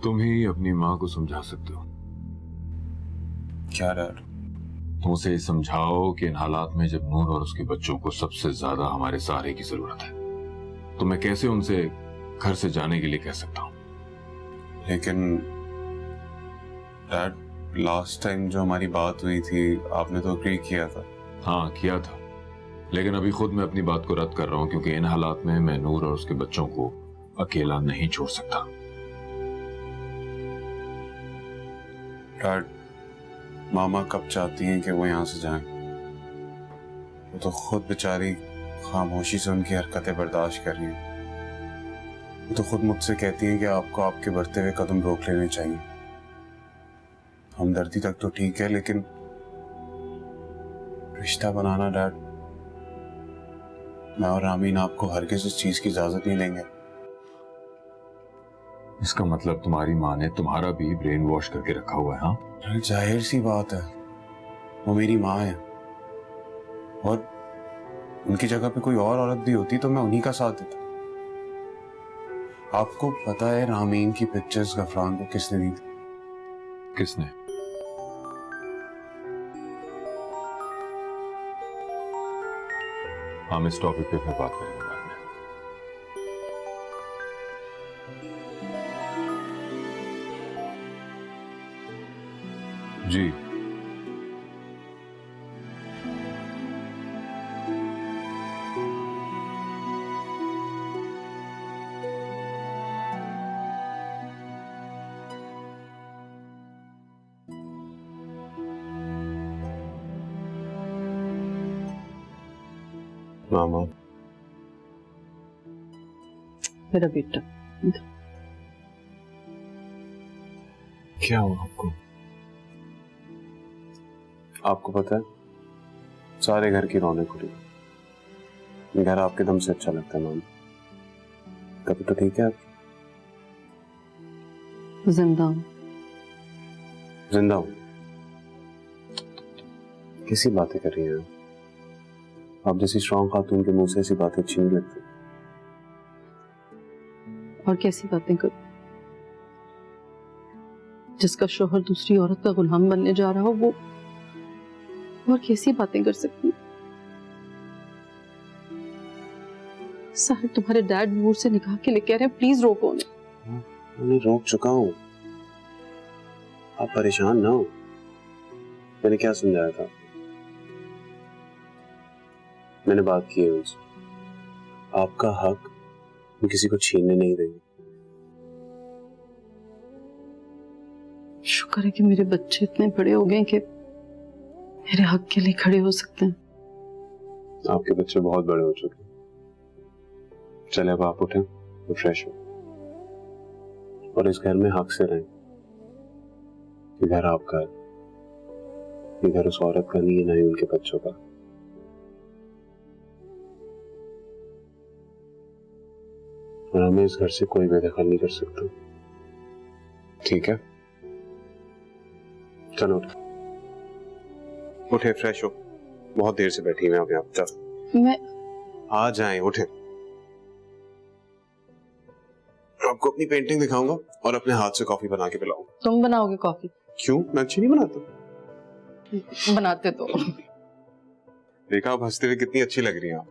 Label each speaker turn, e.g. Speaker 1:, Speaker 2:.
Speaker 1: तुम ही अपनी माँ को समझा सकते हो।
Speaker 2: क्या डैड?
Speaker 1: तुम उसे समझाओ कि इन हालात में जब नूर और उसके बच्चों को सबसे ज्यादा हमारे सहारे की जरूरत है, तो मैं कैसे उनसे घर से जाने के लिए कह सकता हूँ।
Speaker 2: लेकिन डैड, लास्ट टाइम जो हमारी बात हुई थी आपने तो अग्री किया था।
Speaker 1: हाँ किया था, लेकिन अभी खुद मैं अपनी बात को रद्द कर रहा हूँ, क्योंकि इन हालात में मैं नूर और उसके बच्चों को अकेला नहीं छोड़ सकता।
Speaker 2: डैड, मामा कब चाहती हैं कि वो यहाँ से जाएं? वो तो खुद बेचारी खामोशी से उनकी हरकतें बर्दाश्त कर रही हैं। वो तो खुद मुझसे कहती हैं कि आपको आपके बढ़ते हुए कदम रोक लेने चाहिए। हमदर्दी तक तो ठीक है, लेकिन रिश्ता बनाना डैड, मैं और रामीन आपको हरगिज़ इस चीज की इजाजत नहीं देंगे।
Speaker 1: इसका मतलब तुम्हारी माँ ने तुम्हारा भी ब्रेन वॉश करके रखा हुआ है? हाँ,
Speaker 2: जाहिर सी बात है, वो मेरी माँ है और उनकी जगह पे कोई और औरत भी होती तो मैं उन्हीं का साथ देता। आपको पता है रामीन की पिक्चर्स गफरान को किसने दी थी?
Speaker 1: किसने? हम इस टॉपिक पे फिर बात करेंगे बाद में। जी
Speaker 2: मामा,
Speaker 3: मेरा बेटा,
Speaker 2: क्या हुआ आपको? आपको पता है, सारे घर की रौनक उड़ी। घर आपके दम से अच्छा लगता है मामा। कभी तो ठीक है, आप
Speaker 3: जिंदा हूं।
Speaker 2: जिंदा हूं? कैसी बातें कर रही हैं आप जैसी स्ट्रॉन्ग खातून के मुंह से ऐसी बातें अच्छी नहीं लगती।
Speaker 3: और कैसी बातें करूं? जिसका शोहर दूसरी औरत का गुलाम बनने जा रहा हो, वो और कैसी बातें कर सकती? साहब, तुम्हारे डैड नूर से निकाह के लिए कह रहे हैं, प्लीज रोको उन्हें।
Speaker 2: मैं रोक चुका हूं, आप परेशान ना हो। मैंने क्या समझाया था? मैंने बात की है उनसे, आपका हक हम किसी को छीनने नहीं देंगे।
Speaker 3: शुक्र है कि मेरे बच्चे इतने बड़े हो गए कि मेरे हक के लिए खड़े हो सकते हैं।
Speaker 2: आपके बच्चे बहुत बड़े हो चुके हैं। चले अब आप उठें और फ्रेश हो और इस घर में हक से रहें। ये घर आपका है, ये घर उस औरत का नहीं है, ना ही उनके बच्चों का। और हमें इस घर से कोई बेदखल नहीं कर सकता, ठीक है? चलो उठे, फ्रेश हो। बहुत देर से बैठी मैं आप यहाँ। चल
Speaker 3: मैं
Speaker 2: आ जाएं, उठे। आपको अपनी पेंटिंग दिखाऊंगा और अपने हाथ से कॉफी बना के पिलाऊंगा।
Speaker 3: तुम बनाओगे कॉफी?
Speaker 2: क्यों, मैं अच्छी नहीं बनाता?
Speaker 3: बनाते तो।
Speaker 2: देखा आप हंसते हुए कितनी अच्छी लग रही हैं आप।